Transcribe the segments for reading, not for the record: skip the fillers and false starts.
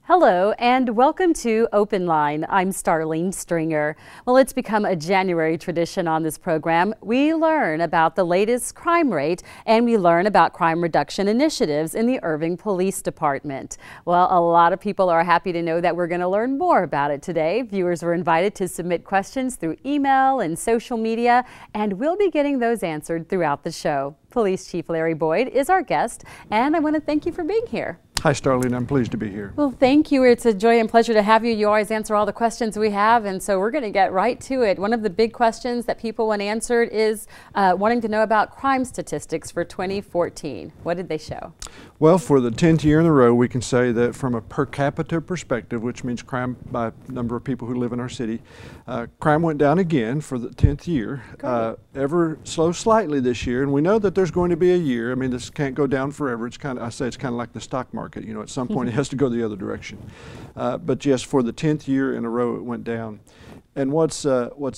Hello and welcome to Open Line. I'm Starlene Stringer. Well, it's become a January tradition on this program. We learn about the latest crime rate and we learn about crime reduction initiatives in the Irving Police Department. Well, a lot of people are happy to know that we're going to learn more about it today. Viewers were invited to submit questions through email and social media, and we'll be getting those answered throughout the show. Police Chief Larry Boyd is our guest, and I want to thank you for being here. Hi, Starlene. I'm pleased to be here. Well, thank you. It's a joy and pleasure to have you. You always answer all the questions we have, and so we're going to get right to it. One of the big questions that people want answered is wanting to know about crime statistics for 2014. What did they show? Well, for the 10th year in a row, we can say that from a per capita perspective, which means crime by number of people who live in our city, crime went down again for the 10th year, ever so slightly this year. And we know that there's going to be a year. I mean, this can't go down forever. It's kind of, I say it's kind of like the stock market. You know, at some point it has to go the other direction. But yes, for the 10th year in a row, it went down. And what's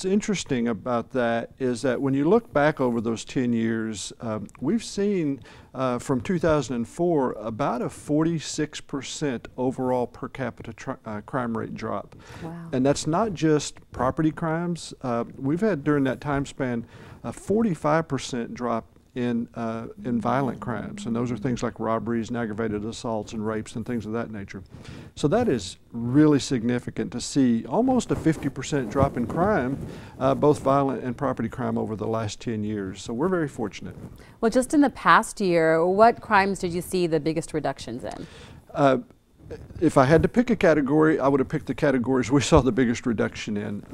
interesting about that is that when you look back over those 10 years, we've seen from 2004 about a 46% overall per capita crime rate drop. Wow. And that's not just property crimes. We've had during that time span a 45% drop in violent crimes, and those are things like robberies and aggravated assaults and rapes and things of that nature. So that is really significant to see almost a 50% drop in crime, both violent and property crime over the last 10 years. So we're very fortunate. Well, just in the past year, what crimes did you see the biggest reductions in? If I had to pick a category, I would have picked the categories we saw the biggest reduction in.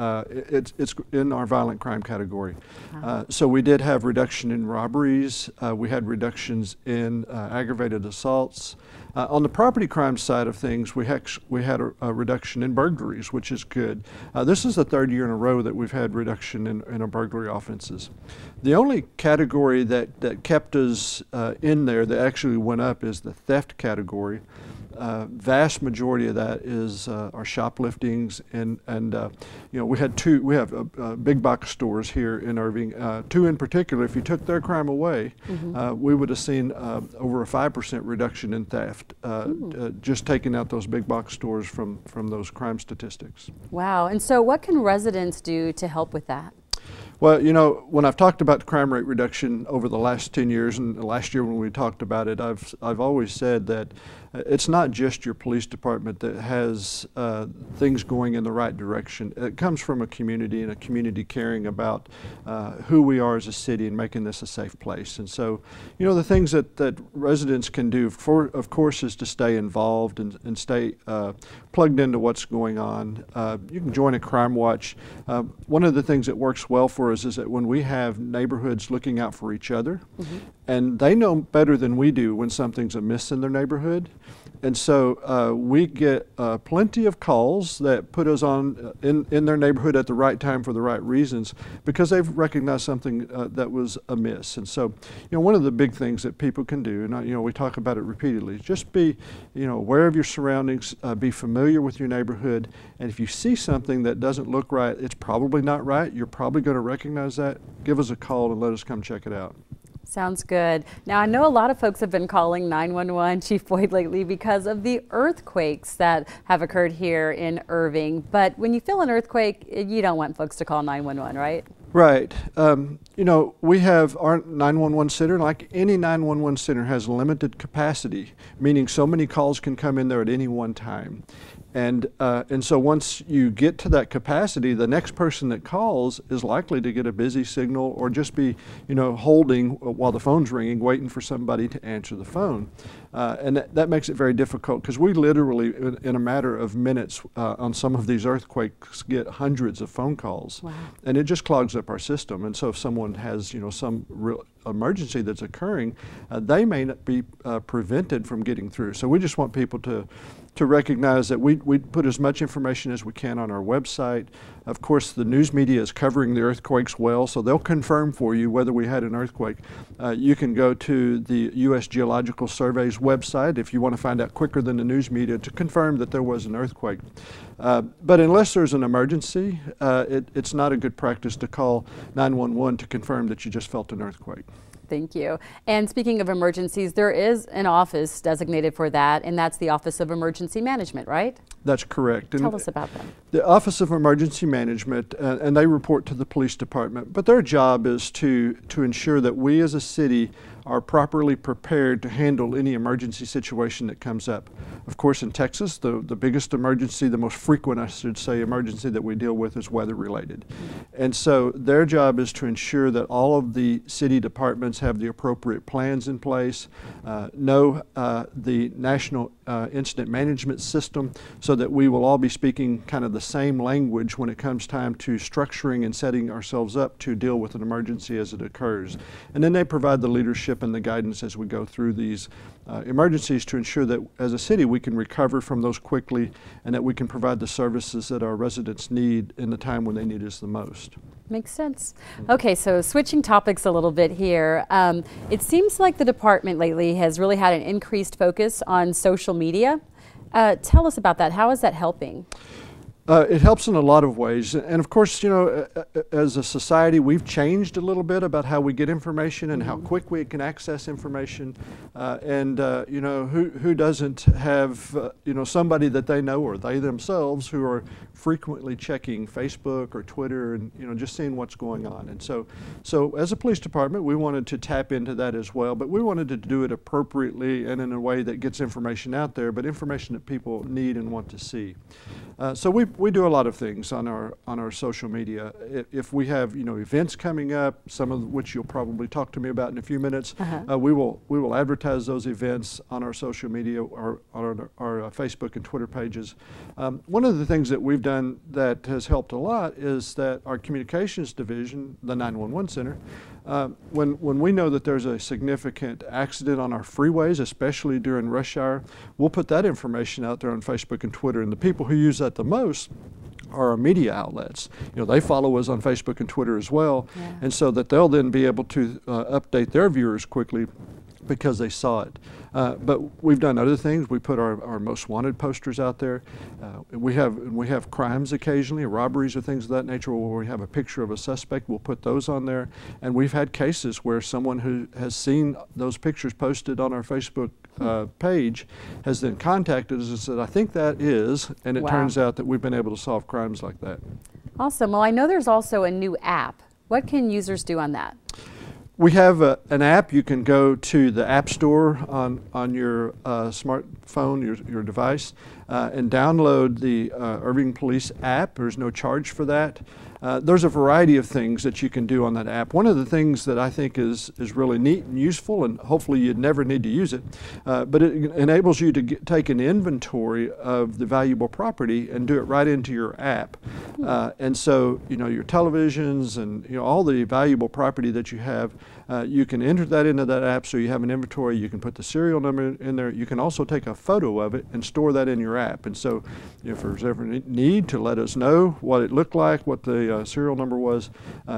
It's in our violent crime category. So we did have reduction in robberies. We had reductions in aggravated assaults. On the property crime side of things, we had a reduction in burglaries, which is good. This is the third year in a row that we've had reduction in our burglary offenses. The only category that kept us in there that actually went up is the theft category. Vast majority of that is our shopliftings, and you know, we have big box stores here in Irving. Two in particular, if you took their crime away, we would have seen over a 5% reduction in theft, just taking out those big box stores from those crime statistics. Wow. And so what can residents do to help with that? Well, you know, when I've talked about the crime rate reduction over the last 10 years, and last year when we talked about it, I've always said that it's not just your police department that has things going in the right direction. It comes from a community, and a community caring about who we are as a city and making this a safe place. And so, you know, the things that residents can do, of course, is to stay involved and stay plugged into what's going on. You can join a crime watch. One of the things that works well for us is that when we have neighborhoods looking out for each other, and they know better than we do when something's amiss in their neighborhood. And so we get plenty of calls that put us on in their neighborhood at the right time for the right reasons, because they've recognized something that was amiss. And so, you know, one of the big things that people can do, and you know, we talk about it repeatedly, just be, you know, aware of your surroundings, be familiar with your neighborhood, and if you see something that doesn't look right, it's probably not right. You're probably going to recognize that. Give us a call and let us come check it out. Sounds good. Now, I know a lot of folks have been calling 911, Chief Boyd, lately because of the earthquakes that have occurred here in Irving. But when you feel an earthquake, you don't want folks to call 911, right? Right. You know, we have our 911 center, like any 911 center, has limited capacity, meaning so many calls can come in there at any one time. And so once you get to that capacity, the next person that calls is likely to get a busy signal or just be, you know, holding while the phone's ringing, waiting for somebody to answer the phone. And that makes it very difficult, because we literally, in a matter of minutes on some of these earthquakes, get hundreds of phone calls. Wow. And it just clogs up our system. And so if someone has, you know, some real emergency that's occurring, they may not be prevented from getting through. So we just want people to recognize that we put as much information as we can on our website. Of course, the news media is covering the earthquakes well, so they'll confirm for you whether we had an earthquake. You can go to the U.S. Geological Survey's website if you want to find out quicker than the news media to confirm that there was an earthquake. But unless there's an emergency, it's not a good practice to call 911 to confirm that you just felt an earthquake. Thank you. And speaking of emergencies, there is an office designated for that, and that's the Office of Emergency Management, right? That's correct. Tell us about that. The Office of Emergency Management, and they report to the police department, but their job is to ensure that we as a city are properly prepared to handle any emergency situation that comes up. Of course, in Texas, the biggest emergency, the most frequent, I should say, emergency that we deal with is weather related. And so their job is to ensure that all of the city departments have the appropriate plans in place, know the National Incident Management System, so that we will all be speaking kind of the same language when it comes time to structuring and setting ourselves up to deal with an emergency as it occurs. And then they provide the leadership and the guidance as we go through these emergencies to ensure that as a city we can recover from those quickly and that we can provide the services that our residents need in the time when they need us the most. Makes sense. Okay, so switching topics a little bit here. It seems like the department lately has really had an increased focus on social media. Tell us about that. How is that helping? It helps in a lot of ways, and of course, you know, as a society, we've changed a little bit about how we get information and how quick we can access information. You know, who doesn't have you know, somebody that they know or they themselves who are frequently checking Facebook or Twitter and, you know, just seeing what's going on. And so as a police department, we wanted to tap into that as well, but we wanted to do it appropriately and in a way that gets information out there, but information that people need and want to see. So we do a lot of things on our social media. If we have, you know, events coming up, some of which you'll probably talk to me about in a few minutes, we will advertise those events on our social media or on our Facebook and Twitter pages. One of the things that we've done that has helped a lot is that our communications division, the 911 center, when we know that there's a significant accident on our freeways, especially during rush hour, we'll put that information out there on Facebook and Twitter. And the people who use that the most are our media outlets. You know, they follow us on Facebook and Twitter as well, and so that they'll then be able to update their viewers quickly because they saw it. But we've done other things. We put our most wanted posters out there. We have crimes occasionally, robberies or things of that nature where we have a picture of a suspect. We'll put those on there. And we've had cases where someone who has seen those pictures posted on our Facebook page has then contacted us and said, I think that is, and it turns out that we've been able to solve crimes like that. Awesome. Well, I know there's also a new app. What can users do on that? We have an app. You can go to the App Store on your smartphone, your device, and download the Irving Police app. There's no charge for that. There's a variety of things that you can do on that app. One of the things that I think is really neat and useful, and hopefully you'd never need to use it, but it enables you to take an inventory of the valuable property and do it right into your app. And so, you know, your televisions and, you know, all the valuable property that you have, you can enter that into that app so you have an inventory. You can put the serial number in there. You can also take a photo of it and store that in your app. And so if there's ever a need to let us know what it looked like, what the serial number was,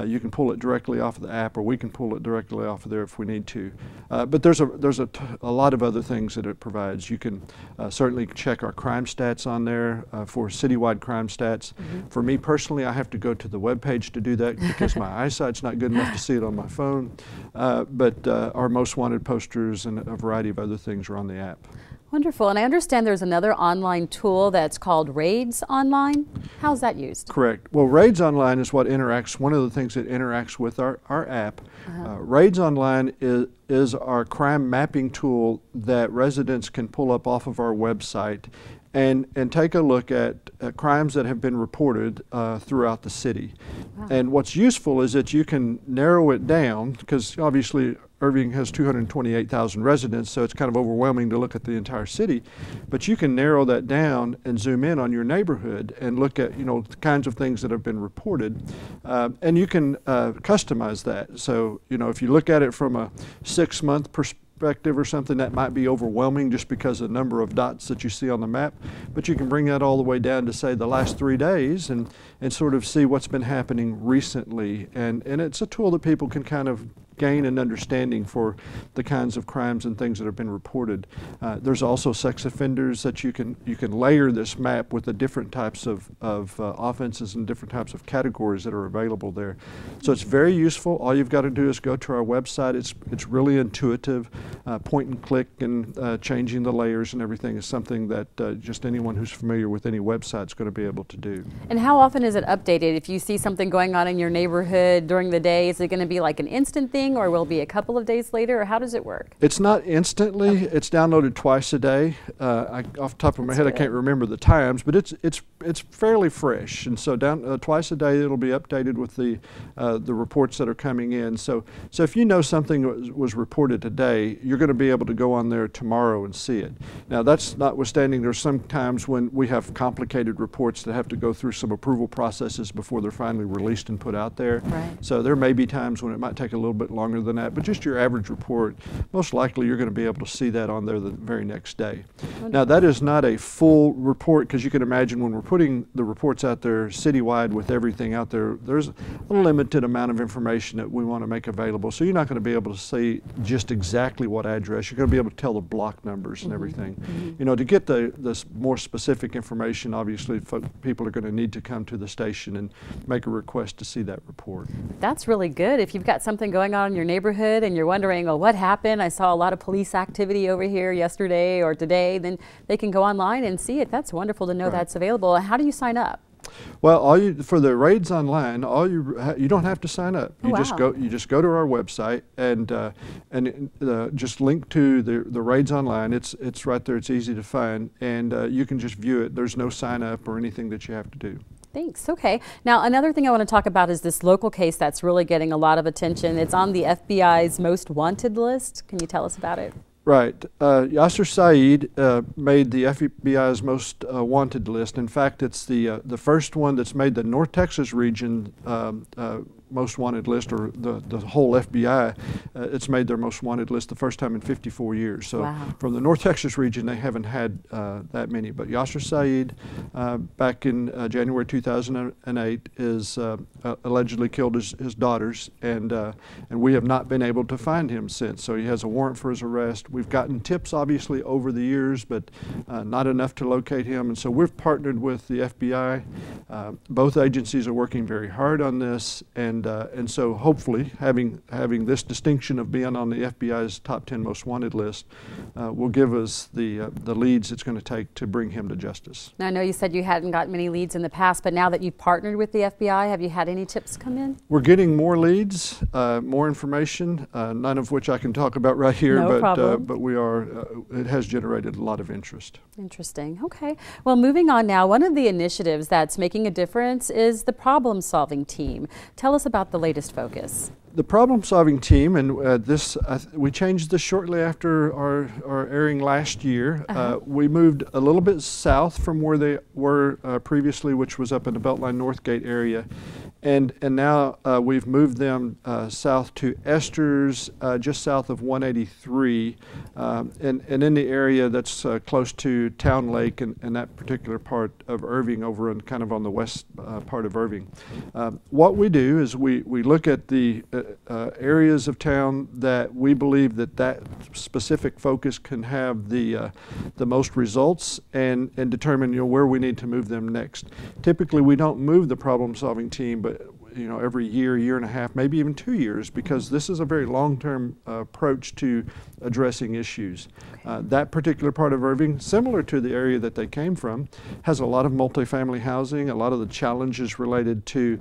you can pull it directly off of the app, or we can pull it directly off of there if we need to. But there's a lot of other things that it provides. You can certainly check our crime stats on there for citywide crime stats. For me personally, I have to go to the web page to do that because my eyesight's not good enough to see it on my phone. But our most wanted posters and a variety of other things are on the app. Wonderful. And I understand there's another online tool that's called Raids Online. How's that used? Correct. Well, Raids Online is what interacts, one of the things that interacts with our app. Raids Online is our crime mapping tool that residents can pull up off of our website and take a look at crimes that have been reported throughout the city. And what's useful is that you can narrow it down, because obviously Irving has 228,000 residents, so it's kind of overwhelming to look at the entire city. But you can narrow that down and zoom in on your neighborhood and look at, you know, the kinds of things that have been reported. And you can customize that. So, you know, if you look at it from a 6-month perspective or something, that might be overwhelming just because of the number of dots that you see on the map. But you can bring that all the way down to, say, the last 3 days and sort of see what's been happening recently. And it's a tool that people can kind of gain an understanding for the kinds of crimes and things that have been reported. There's also sex offenders that you can layer this map with the different types of offenses and different types of categories that are available there. So it's very useful. All you've got to do is go to our website. It's really intuitive. Point and click, and changing the layers and everything is something that just anyone who's familiar with any website is going to be able to do. And how often is it updated? If you see something going on in your neighborhood during the day, is it going to be like an instant thing, or will it be a couple of days later, or how does it work? It's not instantly. Okay. It's downloaded twice a day. Off the top of my head, I can't remember the times, but it's fairly fresh, and so twice a day it'll be updated with the reports that are coming in. So if you know something was reported today, you're going to be able to go on there tomorrow and see it. Now, that's notwithstanding, there's some times when we have complicated reports that have to go through some approval processes before they're finally released and put out there. Right. So there may be times when it might take a little bit longer than that, but just your average report, most likely you're going to be able to see that on there the very next day. Wonderful. Now, that is not a full report, because you can imagine when we're putting the reports out there citywide with everything out there, there's a limited amount of information that we want to make available. So you're not going to be able to see just exactly what address. You're going to be able to tell the block numbers and everything. You know, to get the more specific information, obviously people are going to need to come to the station and make a request to see that report. That's really good. If you've got something going on in your neighborhood and you're wondering, oh, what happened? I saw a lot of police activity over here yesterday or today, then they can go online and see it. That's wonderful to know that's available. How do you sign up? Well, for the raids online, you don't have to sign up. You just go to our website and just link to the raids online. It's right there. It's easy to find, and you can just view it. There's no sign up or anything that you have to do. Thanks. Okay. Now, another thing I want to talk about is this local case that's really getting a lot of attention. It's on the FBI's most wanted list. Can you tell us about it? Right. Yasser Saeed made the FBI's most wanted list. In fact, it's the first one that's made the North Texas region most wanted list, or the whole FBI. It's made their most wanted list the first time in 54 years. So from the North Texas region, they haven't had that many. But Yasser Saeed, back in January 2008, is allegedly killed his daughters, and we have not been able to find him since. So he has a warrant for his arrest. We've gotten tips, obviously, over the years, but not enough to locate him. And so we've partnered with the FBI. Both agencies are working very hard on this, and so hopefully having this distinction of being on the FBI's top 10 most wanted list will give us the leads it's going to take to bring him to justice. Now, I know you said you hadn't got many leads in the past, but now that you've partnered with the FBI, have you had any tips come in? We're getting more leads, more information, none of which I can talk about right here. No problem. But we are, it has generated a lot of interest. Interesting. Okay. Well, moving on now, one of the initiatives that's making a difference is the problem-solving team. Tell us about the latest focus. The problem-solving team, and we changed this shortly after our airing last year. We moved a little bit south from where they were previously, which was up in the Beltline Northgate area, and now we've moved them south to Esther's, just south of 183, and in the area that's close to Town Lake and that particular part of Irving, over in kind of on the west part of Irving. What we do is we look at the areas of town that we believe that specific focus can have the most results, and determine where we need to move them next. Typically, we don't move the problem-solving team, but every year and a half, maybe even 2 years, because this is a very long-term approach to addressing issues. That particular part of Irving, similar to the area that they came from, has a lot of multifamily housing, a lot of the challenges related to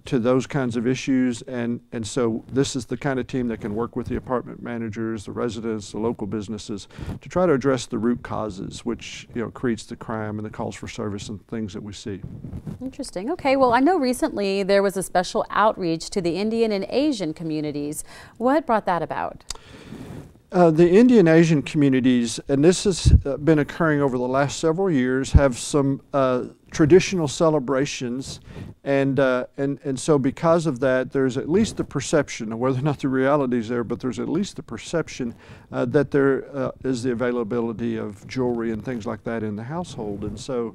those kinds of issues, and so this is the kind of team that can work with the apartment managers, the residents, the local businesses, to try to address the root causes, which creates the crime and the calls for service and things that we see. Interesting. Okay. Well, I know recently there was a special outreach to the Indian and Asian communities. What brought that about? The Indian Asian communities, and this has been occurring over the last several years, have some traditional celebrations, and so because of that, there's at least the perception, whether or not the reality is there, but there's at least the perception that there is the availability of jewelry and things like that in the household. And so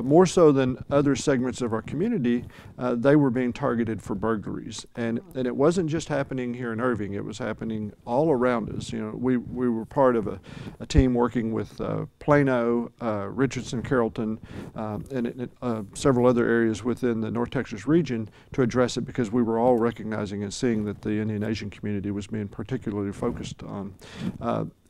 more so than other segments of our community, they were being targeted for burglaries. And it wasn't just happening here in Irving, it was happening all around us. You know, we were part of a team working with Plano, Richardson, Carrollton, and several other areas within the North Texas region to address it, because we were all recognizing and seeing that the Indian Asian community was being particularly focused on.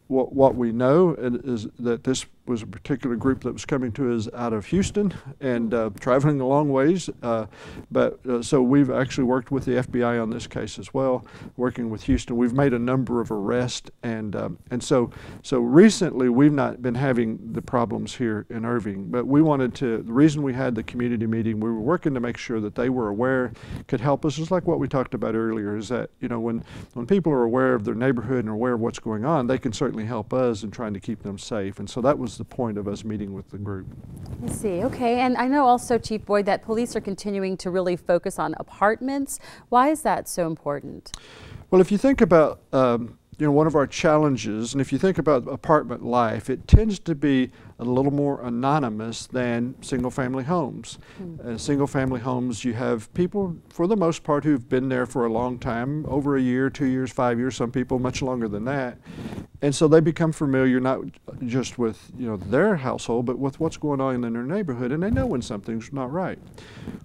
What we know is that this was a particular group that was coming to us out of Houston and traveling a long ways. So we've actually worked with the FBI on this case as well, working with Houston. We've made a number of arrests, and so recently we've not been having the problems here in Irving. But we wanted to. The reason we had the community meeting, we were working to make sure that they were aware, could help us. Just like what we talked about earlier, is that when people are aware of their neighborhood and aware of what's going on, they can certainly help us in trying to keep them safe. And so that was the point of us meeting with the group. I see. Okay. And I know also, Chief Boyd, that police are continuing to really focus on apartments. Why is that so important? Well, if you think about one of our challenges, and if you think about apartment life, it tends to be a little more anonymous than single-family homes. Single-family homes, you have people, for the most part, who've been there for a long time, over a year, 2 years, 5 years, some people much longer than that. And so they become familiar not just with their household, but with what's going on in their neighborhood, and they know when something's not right.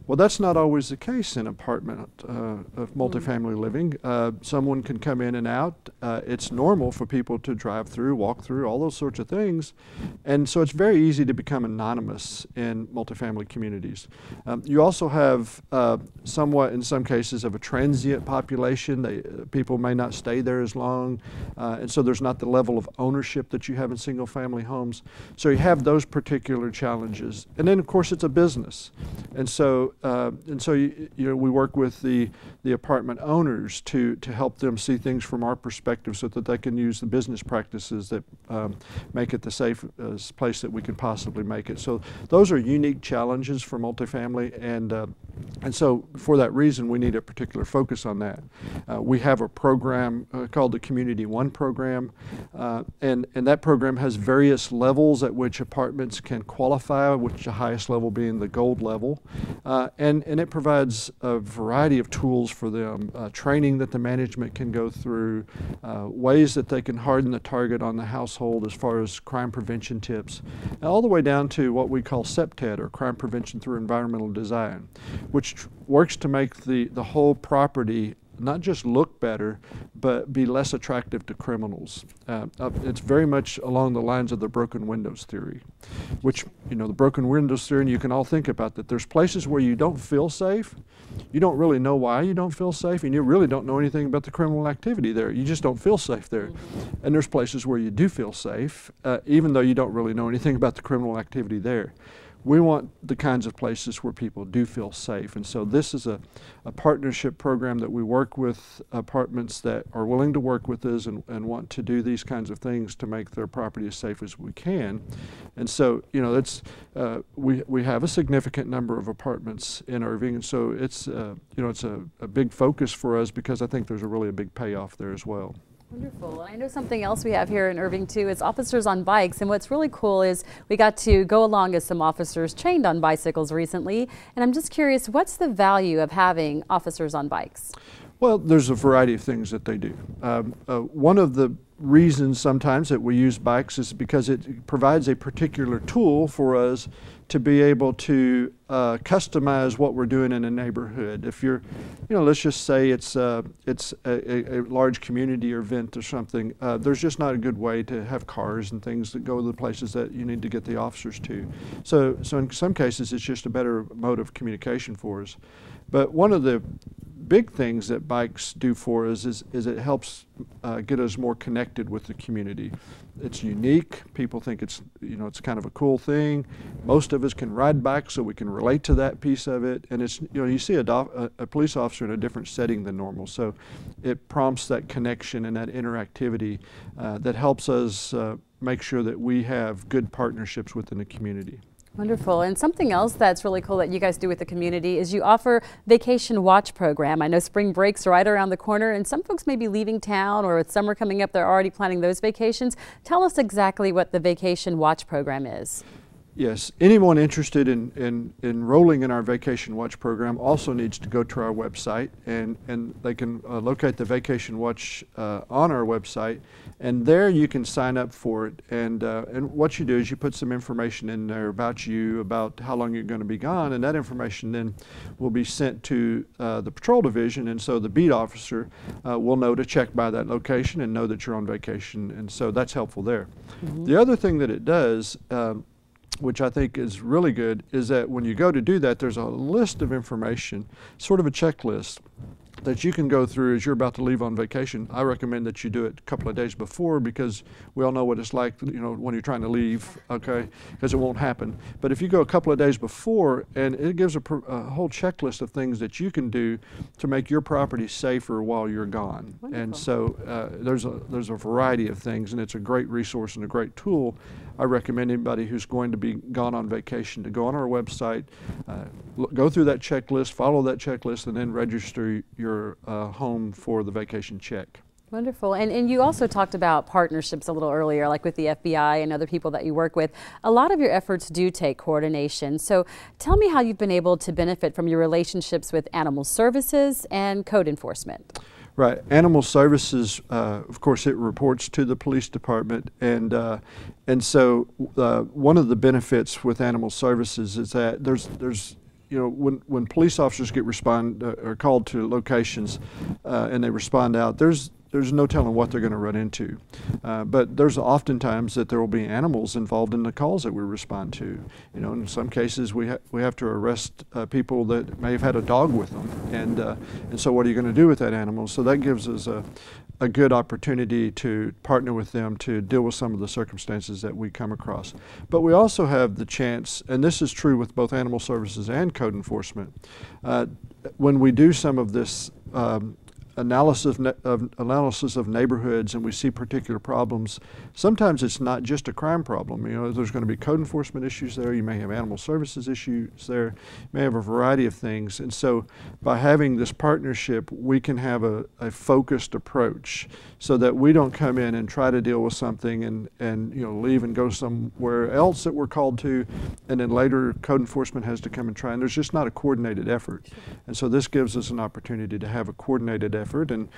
Well, that's not always the case in apartment of multifamily living. Someone can come in and out. It's normal for people to drive through, walk through, all those sorts of things. And so it's very easy to become anonymous in multifamily communities. You also have somewhat, in some cases, of a transient population. People may not stay there as long, and so there's not the level of ownership that you have in single-family homes. So you have those particular challenges. And then, of course, it's a business. And so we work with the apartment owners to help them see things from our perspective, so that they can use the business practices that make it the safest place that we can possibly make it. So those are unique challenges for multifamily, and so for that reason we need a particular focus on that. We have a program called the Community One program, and that program has various levels at which apartments can qualify, which the highest level being the gold level, and it provides a variety of tools for them, training that the management can go through, ways that they can harden the target on the household as far as crime prevention tips, and all the way down to what we call CPTED, or crime prevention through environmental design, which works to make the whole property not just look better, but be less attractive to criminals. It's very much along the lines of the broken windows theory, which, the broken windows theory, and you can all think about that. There's places where you don't feel safe. You don't really know why you don't feel safe, and you really don't know anything about the criminal activity there. You just don't feel safe there. And there's places where you do feel safe, even though you don't really know anything about the criminal activity there. We want the kinds of places where people do feel safe. And so this is a partnership program that we work with apartments that are willing to work with us and want to do these kinds of things to make their property as safe as we can. And so, we have a significant number of apartments in Irving, and so it's a big focus for us, because I think there's really a big payoff there as well. Wonderful. And I know something else we have here in Irving too is officers on bikes. And what's really cool is we got to go along as some officers trained on bicycles recently. And I'm just curious, what's the value of having officers on bikes? Well, there's a variety of things that they do. One of the reasons sometimes that we use bikes is because it provides a particular tool for us to be able to customize what we're doing in a neighborhood. If you're, let's just say it's a large community event or something, there's just not a good way to have cars and things that go to the places that you need to get the officers to. So in some cases, it's just a better mode of communication for us. But one of the big things that bikes do for us is it helps get us more connected with the community. It's unique. People think it's kind of a cool thing. Most of us can ride bikes, so we can relate to that piece of it. And it's you see a police officer in a different setting than normal, so it prompts that connection and that interactivity that helps us make sure that we have good partnerships within the community. Wonderful. And something else that's really cool that you guys do with the community is you offer Vacation Watch program. I know spring break's right around the corner, and some folks may be leaving town, or with summer coming up, they're already planning those vacations. Tell us exactly what the Vacation Watch program is. Yes, anyone interested in enrolling in our Vacation Watch program also needs to go to our website, and they can locate the Vacation Watch on our website, and there you can sign up for it. And what you do is you put some information in there about you, about how long you're going to be gone, and that information then will be sent to the patrol division, and so the beat officer will know to check by that location and know that you're on vacation, and so that's helpful there. Mm-hmm. The other thing that it does, which I think is really good, is that when you go to do that, there's a list of information, sort of a checklist, that you can go through as you're about to leave on vacation. I recommend that you do it a couple of days before, because we all know what it's like, you know, when you're trying to leave, okay, because it won't happen. But if you go a couple of days before, and it gives a whole checklist of things that you can do to make your property safer while you're gone. Wonderful. And so there's a variety of things, and it's a great resource and a great tool. I recommend anybody who's going to be gone on vacation to go on our website, go through that checklist, follow that checklist, and then register your home for the vacation check. Wonderful. And you also talked about partnerships a little earlier, like with the FBI and other people that you work with. A lot of your efforts do take coordination. So tell me how you've been able to benefit from your relationships with animal services and code enforcement. Right. Animal Services, of course, it reports to the police department, and so one of the benefits with Animal Services is that there's you know, when police officers get or called to locations and they respond out, there's no telling what they're going to run into. But there's oftentimes that there will be animals involved in the calls that we respond to. You know, in some cases we have to arrest people that may have had a dog with them, and so what are you going to do with that animal? So that gives us a good opportunity to partner with them to deal with some of the circumstances that we come across. But we also have the chance, and this is true with both Animal Services and code enforcement, when we do some of this analysis of neighborhoods and we see particular problems, sometimes it's not just a crime problem. You know, there's going to be code enforcement issues there, you may have animal services issues there, you may have a variety of things. And so by having this partnership, we can have a focused approach so that we don't come in and try to deal with something and you know, leave and go somewhere else that we're called to, and then later code enforcement has to come and try, and there's just not a coordinated effort. And so this gives us an opportunity to have a coordinated effort, and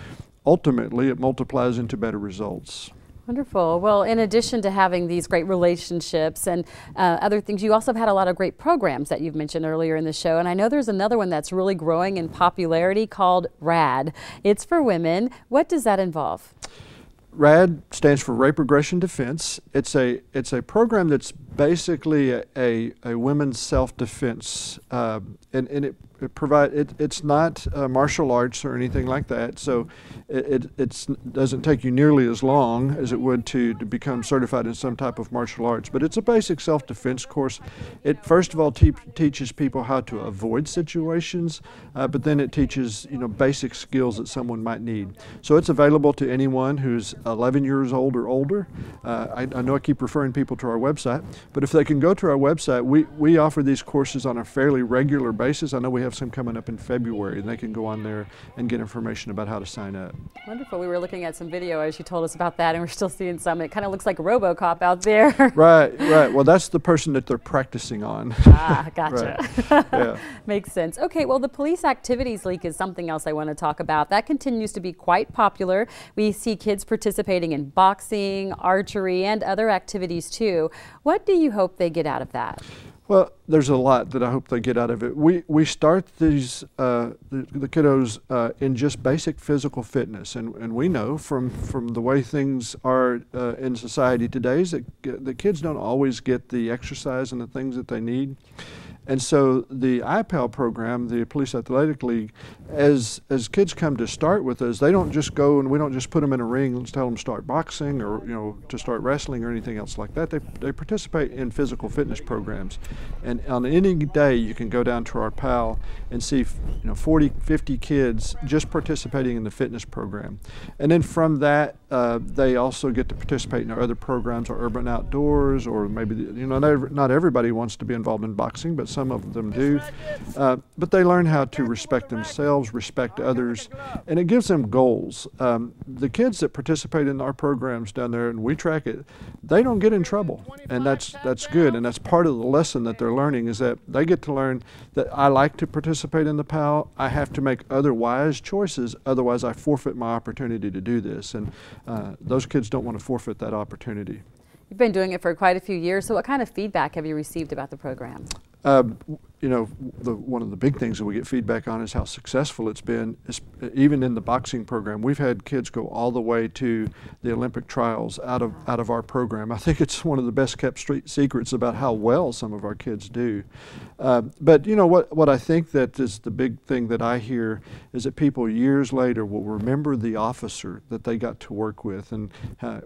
ultimately it multiplies into better results. Wonderful. Well, in addition to having these great relationships and other things, you also have had a lot of great programs that you've mentioned earlier in the show, and I know there's another one that's really growing in popularity called RAD. It's for women. What does that involve? RAD stands for Rape Aggression Defense. It's a program that's basically a women's self-defense, and it's not martial arts or anything like that. So it doesn't take you nearly as long as it would to become certified in some type of martial arts. But it's a basic self-defense course. It first of all teaches people how to avoid situations, but then it teaches, you know, basic skills that someone might need. So it's available to anyone who's 11 years old or older. I know I keep referring people to our website, but if they can go to our website, we offer these courses on a fairly regular basis. I know we have some coming up in February, and they can go on there and get information about how to sign up. Wonderful. We were looking at some video as you told us about that, and we're still seeing some. It kind of looks like a RoboCop out there. Right. Well, that's the person that they're practicing on. Ah, gotcha. Right. Yeah. Makes sense. Okay, well, the police activities league is something else I want to talk about. That continues to be quite popular. We see kids participating in boxing, archery, and other activities too. What do you hope they get out of that? Well, there's a lot that I hope they get out of it. We start these the kiddos in just basic physical fitness, and we know from the way things are in society today is that the kids don't always get the exercise and the things that they need. And so the IPAL program, the Police Athletic League, as kids come to start with us, they don't just go and we don't just put them in a ring and tell them to start boxing or, you know, to start wrestling or anything else like that. They participate in physical fitness programs. And on any day you can go down to our PAL and see, you know, 40, 50 kids just participating in the fitness program. And then from that, they also get to participate in our other programs, our urban outdoors, or maybe, not everybody wants to be involved in boxing, but some of them do. But they learn how to respect themselves, respect others, and it gives them goals. The kids that participate in our programs down there, and we track it, they don't get in trouble, and that's good. And that's part of the lesson that they're learning, is that they get to learn that I like to participate in the PAL. I have to make other wise choices, otherwise I forfeit my opportunity to do this. And those kids don't want to forfeit that opportunity. You've been doing it for quite a few years, so what kind of feedback have you received about the program? One of the big things that we get feedback on is how successful it's been. Even in the boxing program, we've had kids go all the way to the Olympic trials out of our program. I think it's one of the best kept secrets about how well some of our kids do. But what I think that is the big thing that I hear is that people years later will remember the officer that they got to work with and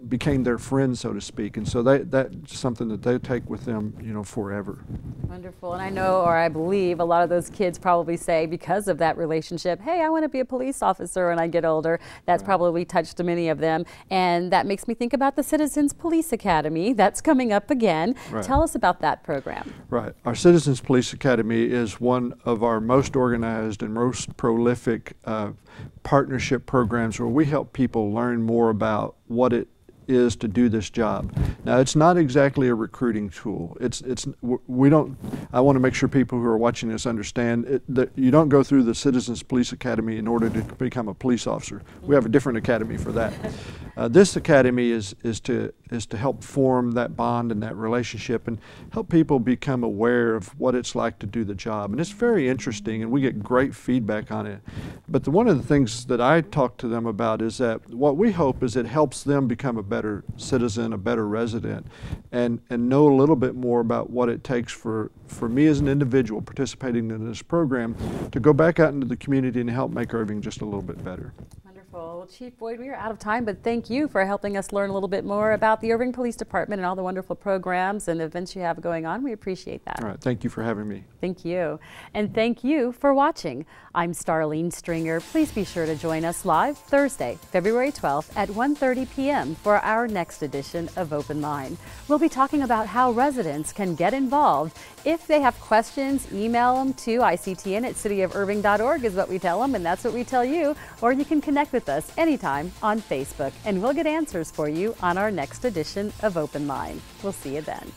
became their friend, so to speak. And so that's something that they take with them, forever. Wonderful. And I know, or I believe, a lot of those kids probably say, because of that relationship, hey, I want to be a police officer when I get older. That's probably touched many of them. And that makes me think about the Citizens Police Academy. That's coming up again. Right. Tell us about that program. Right. Our Citizens Police Academy is one of our most organized and most prolific partnership programs where we help people learn more about what it is to do this job. Now, it's not exactly a recruiting tool. I want to make sure people who are watching this understand that you don't go through the Citizens Police Academy in order to become a police officer. We have a different academy for that. This academy is to help form that bond and that relationship and help people become aware of what it's like to do the job. And it's very interesting, and we get great feedback on it. But one of the things that I talk to them about is that what we hope is it helps them become a better citizen, a better resident, and know a little bit more about what it takes for me as an individual participating in this program to go back out into the community and help make Irving just a little bit better. Well, Chief Boyd, we are out of time, but thank you for helping us learn a little bit more about the Irving Police Department and all the wonderful programs and events you have going on. We appreciate that. All right. Thank you for having me. Thank you. And thank you for watching. I'm Starlene Stringer. Please be sure to join us live Thursday, February 12th at 1:30 p.m. for our next edition of Open Line. We'll be talking about how residents can get involved. If they have questions, email them to ictn@cityofirving.org is what we tell them, and that's what we tell you. Or you can connect with us anytime on Facebook, and we'll get answers for you on our next edition of Open Line. We'll see you then.